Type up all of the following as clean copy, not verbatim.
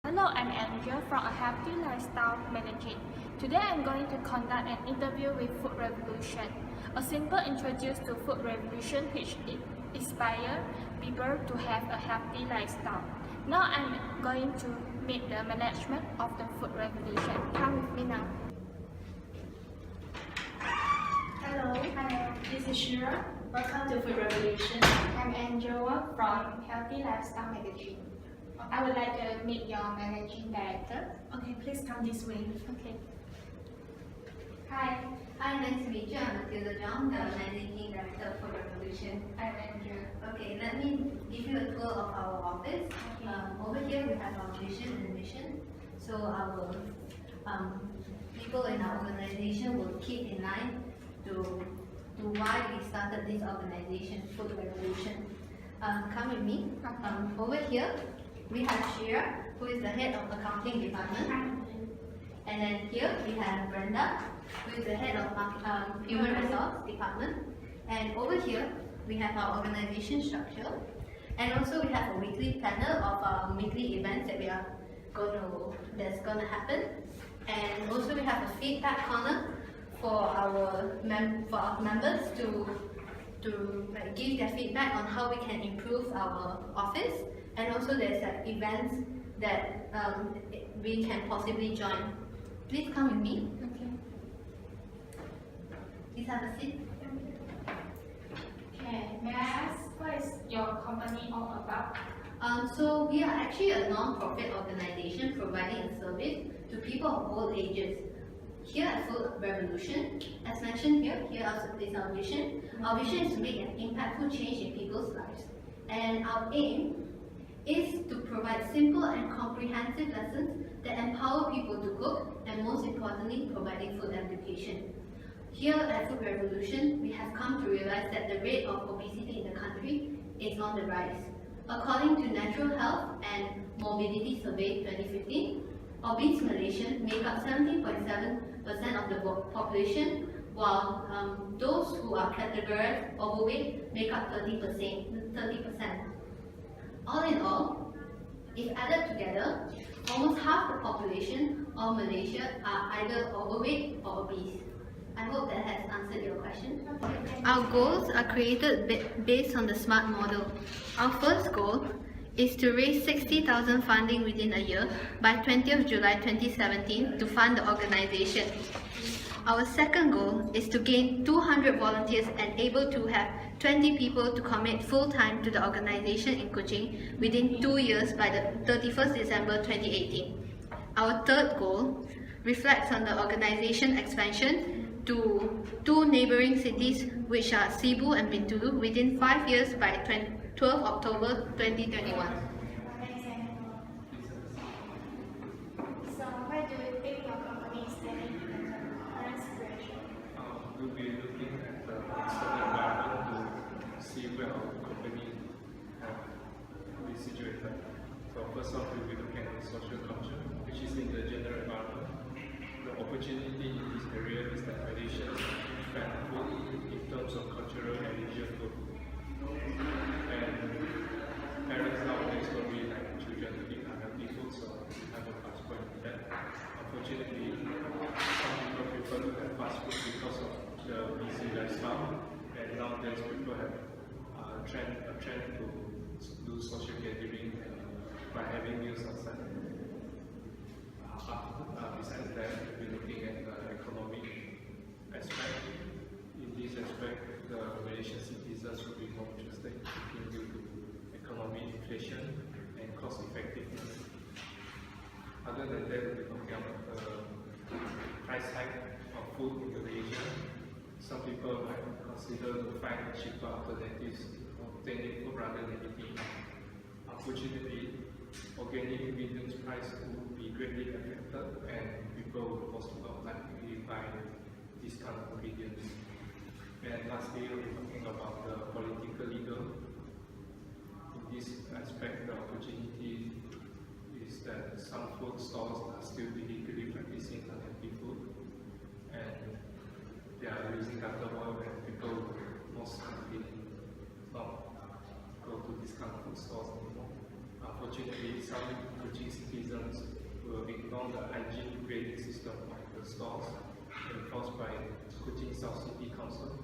Hello, I'm Andrea from A Healthy Lifestyle Magazine. Today I'm going to conduct an interview with Food Revolution. A simple introduction to Food Revolution which inspires people to have a healthy lifestyle. Now I'm going to meet the management of the Food Revolution. Come with me now. Hello, this is Shira. Welcome to Food Revolution. I'm Angela from Healthy Lifestyle Magazine. I would like to meet your managing director. Okay, please come this way. Okay. Hi, Nice to meet you. I'm Matilda John, the Managing Director of Food Revolution. I'm Angela. Okay, let me give you a tour of our office. Over here we have our vision and mission. So our people in our organization will keep in line to why we started this organization, Food Revolution. Come with me. Over here we have Shira, who is the head of accounting department. And then here we have Brenda, who is the head of human resource department. And over here we have our organization structure. And also we have a weekly planner of weekly events that that's gonna happen. And also we have a feedback corner for our members to give their feedback on how we can improve our office. And also there's events that we can possibly join. Please come with me. Okay. Please have a seat. Okay, may I ask what is your company all about? So we are actually a non-profit organization providing a service to people of all ages. Here at Food Revolution, as mentioned here is our vision. Our vision is to make an impactful change in people's lives. And our aim is to provide simple and comprehensive lessons that empower people to cook, and most importantly, providing food education. Here at Food Revolution, we have come to realize that the rate of obesity in the country is on the rise. According to Natural Health and Morbidity Survey 2015, obese Malaysians make up 17.7% of the population, while those who are categorized overweight make up 30%. All in all, if added together, almost half the population of Malaysia are either overweight or obese. I hope that has answered your question. Our goals are created based on the SMART model. Our first goal is to raise 60,000 funding within a year by 20th July 2017 to fund the organization. Our second goal is to gain 200 volunteers and able to have 20 people to commit full-time to the organization in Kuching within 2 years by the 31st December 2018. Our third goal reflects on the organization expansion to 2 neighboring cities, which are Cebu and Bintulu, within 5 years by 12 October 2021. So why do you think your company is standing in the current situation? We'll be looking at the external environment to see where our company have been situated. So first off, we'll be looking at the social culture, which is in the general environment. The opportunity in this area is that Malaysians fan food in terms of cultural and religious food. And parents nowadays don't really like children to eat unhealthy food, so we have a fast point in that. Unfortunately, some people prefer to have fast food because of the busy lifestyle, and nowadays people have a trend to do social gathering by having meals outside. Besides that, we'll be looking at the economic aspect. In this aspect, the Malaysian citizens will be more interested in cooking due to economic inflation and cost effectiveness. Other than that, we'll be looking at the price hike of food in Malaysia. Some people might consider to find cheaper alternatives of obtaining food rather than eating. Unfortunately, organic ingredients price will be greatly affected, and people will most likely buy these kind of ingredients. And lastly, we'll be talking about the political legal. In this aspect, the opportunity is that some food stalls are still illegally practicing unhealthy food, and they are using alcohol, and people will most likely not go to these kind of food stores anymore. Unfortunately, some Kuching citizens ignore the hygiene grading system of the stores enforced by Kuching South City Council.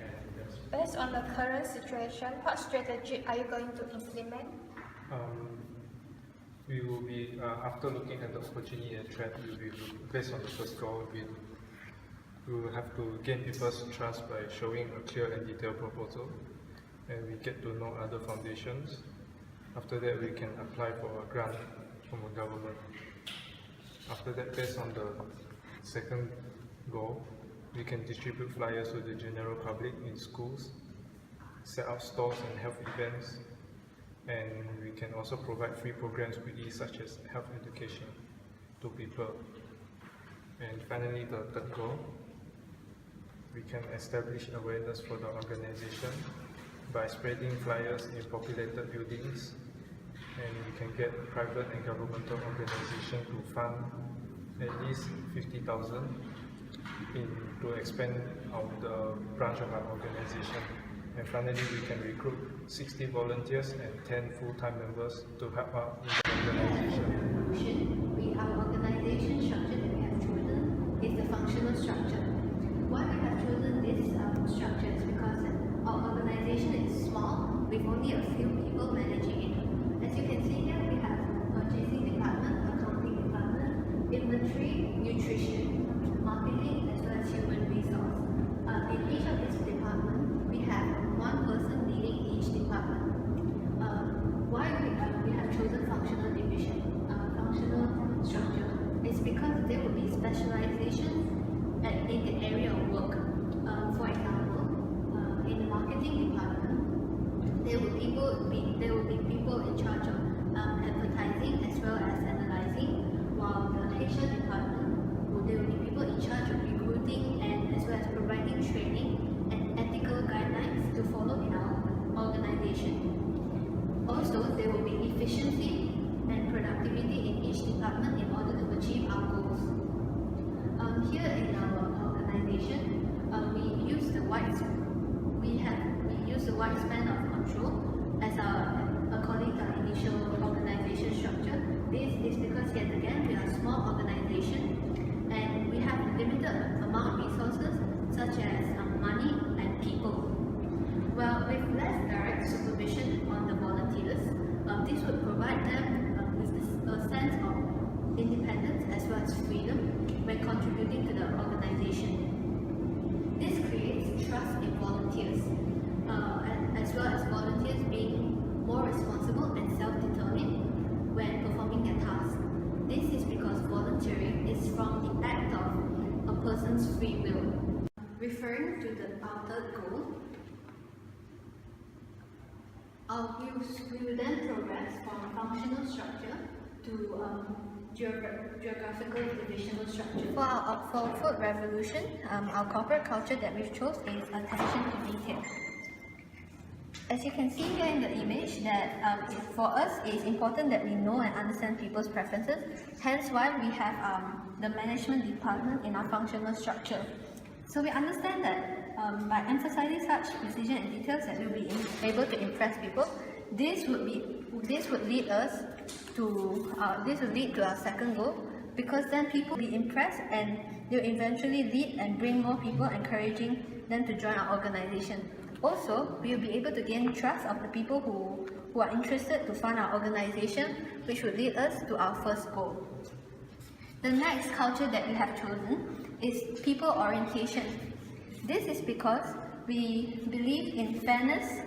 And that's Based on the current situation, what strategy are you going to implement? We will be, after looking at the opportunity and trend, we will, based on the first goal, we will have to gain people's trust by showing a clear and detailed proposal, and we get to know other foundations. After that, we can apply for a grant from the government. After that, based on the second goal, we can distribute flyers to the general public in schools, set up stores and health events, and we can also provide free programs with these such as health education to people. And finally, the third goal, we can establish awareness for the organization by spreading flyers in populated buildings, and we can get private and governmental organizations to fund at least 50,000 to expand the branch of our organization. And finally, we can recruit 60 volunteers and 10 full-time members to help out in the organization. Our organization structure that we have chosen is the functional structure. Why we have chosen this structure is because our organization is small with only a few people managing it. As you can see here, we have purchasing department, accounting department, inventory, nutrition, marketing, as well as human resource. In each of these departments, we have one person leading each department. Why we have chosen functional division, functional structure, is because there will be specialization in the area of work. For example, in the marketing department, there will be people in charge of advertising as well as analyzing, while the HR department, there will be people in charge of recruiting and as well as providing training and ethical guidelines to follow in our organization. Also, there will be efficiency and productivity in each department in order to achieve our goals. Here in our organization, we use the wide span of control as according to our initial organization structure. This is because yet again we are a small organization and we have limited amount of resources such as money and people. Well, with less direct supervision on the volunteers, this would provide them with a sense of independence as well as freedom when contributing to the organization. This creates trust in volunteers, as well as volunteers being more responsible and self-determined when performing their tasks. This is because volunteering is from the act of a person's free will. Referring to our third goal, we will then progress from functional structure to geographical divisional structure. For food revolution, our corporate culture that we've chose is attention to detail. As you can see here in the image, that for us it is important that we know and understand people's preferences. Hence why we have the management department in our functional structure. So we understand that by emphasizing such precision and details that we'll be able to impress people. This would lead to our second goal, because then people will be impressed and they'll eventually lead and bring more people, encouraging them to join our organization. Also, we will be able to gain trust of the people who are interested to fund our organization, which would lead us to our first goal. The next culture that we have chosen is people orientation. This is because we believe in fairness,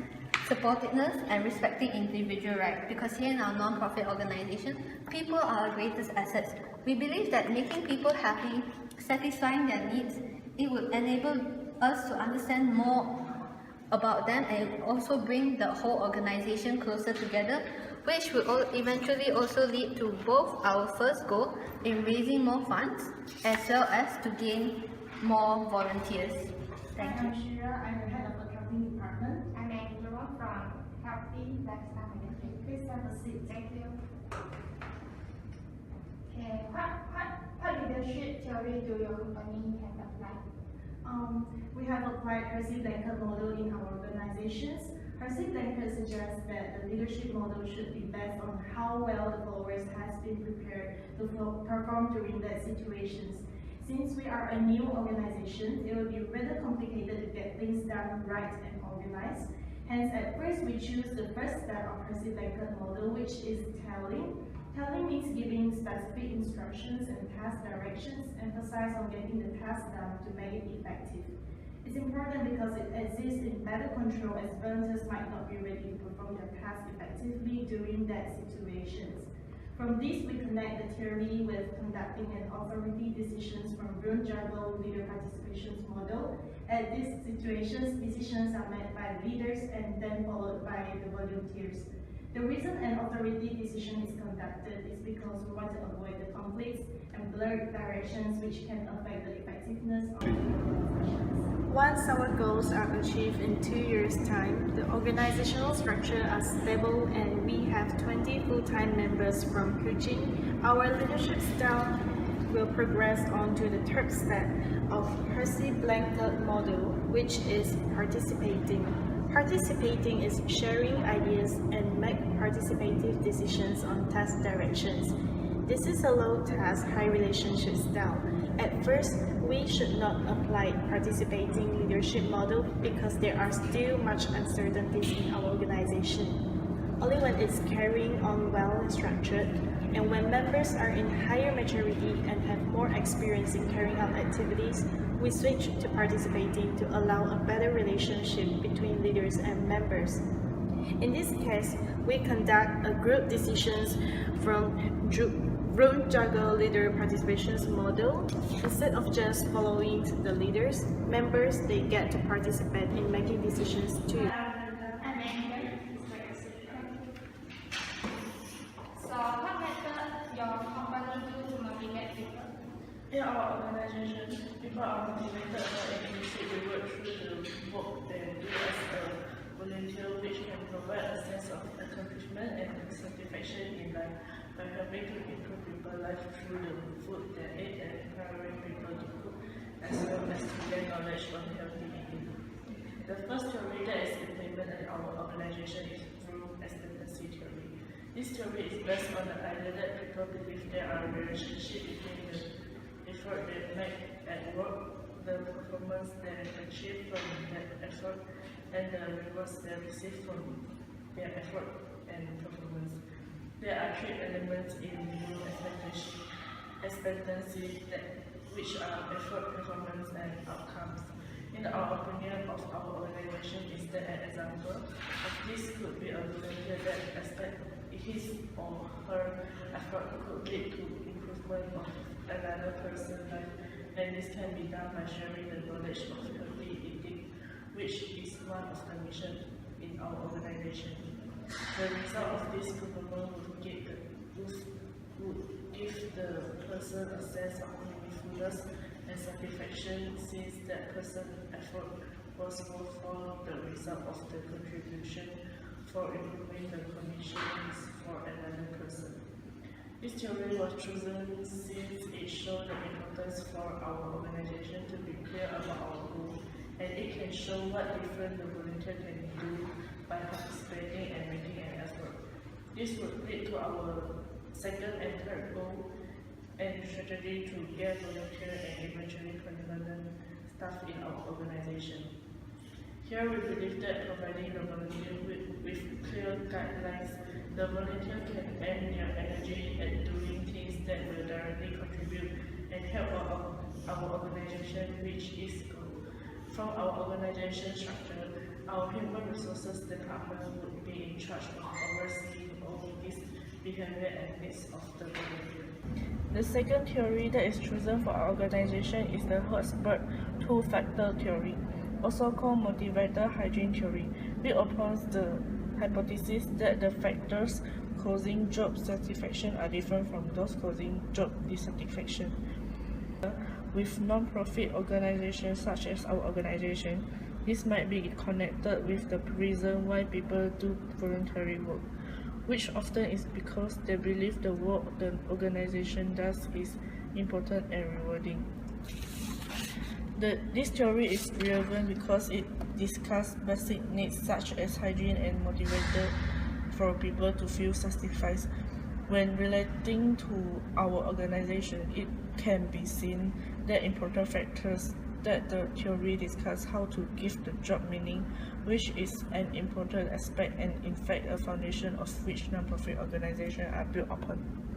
supportiveness, and respecting individual rights. Because here in our non-profit organization, people are our greatest assets. We believe that making people happy, satisfying their needs, it would enable us to understand more about them and also bring the whole organization closer together, which will eventually also lead to both our first goal in raising more funds as well as to gain more volunteers. Thank you. I'm Shira, I'm the head of accounting department. I'm Angela from Healthy Lifestyle Management. Please have a seat. Thank you. Okay, what leadership theory do your company have applied? We have applied Hersey-Blanchard model in our organizations. Hersey-Blanchard suggests that the leadership model should be based on how well the followers has been prepared to perform during that situations. Since we are a new organization, it will be rather complicated to get things done right and organized. Hence, at first we choose the first step of Percy Blanket model, which is telling. Telling means giving specific instructions and task directions, emphasize on getting the task done to make it effective. It's important because it exists in better control as volunteers might not be ready to perform their task effectively during that situations. From this, we connect the theory with conducting and authority decisions from Brun-Jagow leader participations model. At these situations, decisions are made by leaders and then followed by the volunteers. The reason an authority decision is conducted is because we want to avoid the conflicts and blurred directions which can affect the effectiveness of the organizations. Once our goals are achieved in 2 years' time, the organizational structure is stable and we have 20 full-time members from Kuching. Our leadership style will progress on to the third step of Percy Blanket model, which is participating. Participating is sharing ideas and make participative decisions on task directions. This is a low-task, high-relationship style. At first, we should not apply participating leadership model because there are still much uncertainties in our organization. Only when it's carrying on well and structured, and when members are in higher maturity and have more experience in carrying out activities, we switch to participating to allow a better relationship between leaders and members. In this case, we conduct a group decisions from Brun-Jagow leader participations model. Instead of just following the leaders, members they get to participate in making decisions too. So, what method your company do to motivate people? In our organization, people are motivated by initiative to work through the work they do as a volunteer, which can provide a sense of accomplishment and satisfaction in life by helping to improve people's life through the food they eat and empowering people to cook, as well as to gain knowledge on healthy eating. The first theory that is implemented in our organization is through expectancy theory. This theory is based on the idea that people believe there are a relationship between the effort they make at work, the performance they achieve from that effort, and the rewards they receive from their effort and performance. There are three elements in new expectancy which are effort, performance, and outcomes. In our opinion of our organization is that an example of this could be a volunteer that expects his or her effort could lead to improvement of another person's life, and this can be done by sharing the knowledge of healthy eating, which is one of the missions in our organization. The result of this performance would give the person a sense of meaningfulness and satisfaction, since that person's effort was worthwhile the result of the contribution for improving the conditions for another person. This theory was chosen since it showed the importance for our organization to be clear about our goal, and it can show what different the volunteer can do by participating and making an effort. This would lead to our second and third goal and strategy to get volunteer and eventually permanent staff in our organization. Here we believe that providing the volunteer with clear guidelines, the volunteer can earn their energy at doing things that will directly contribute and help our organization reach its goal. From our organization structure, our human resources department would be in charge of overseeing all this behavior and needs of the volunteer. The second theory that is chosen for our organization is the Hertzberg two-factor theory, also called motivator hygiene theory. We oppose the hypothesis that the factors causing job satisfaction are different from those causing job dissatisfaction. With non-profit organizations such as our organization, this might be connected with the reason why people do voluntary work, which often is because they believe the work the organization does is important and rewarding. This theory is relevant because it discusses basic needs such as hygiene and motivator for people to feel satisfied. When relating to our organization, it can be seen that important factors that the theory discuss how to give the job meaning, which is an important aspect and in fact a foundation of which non-profit organizations are built upon.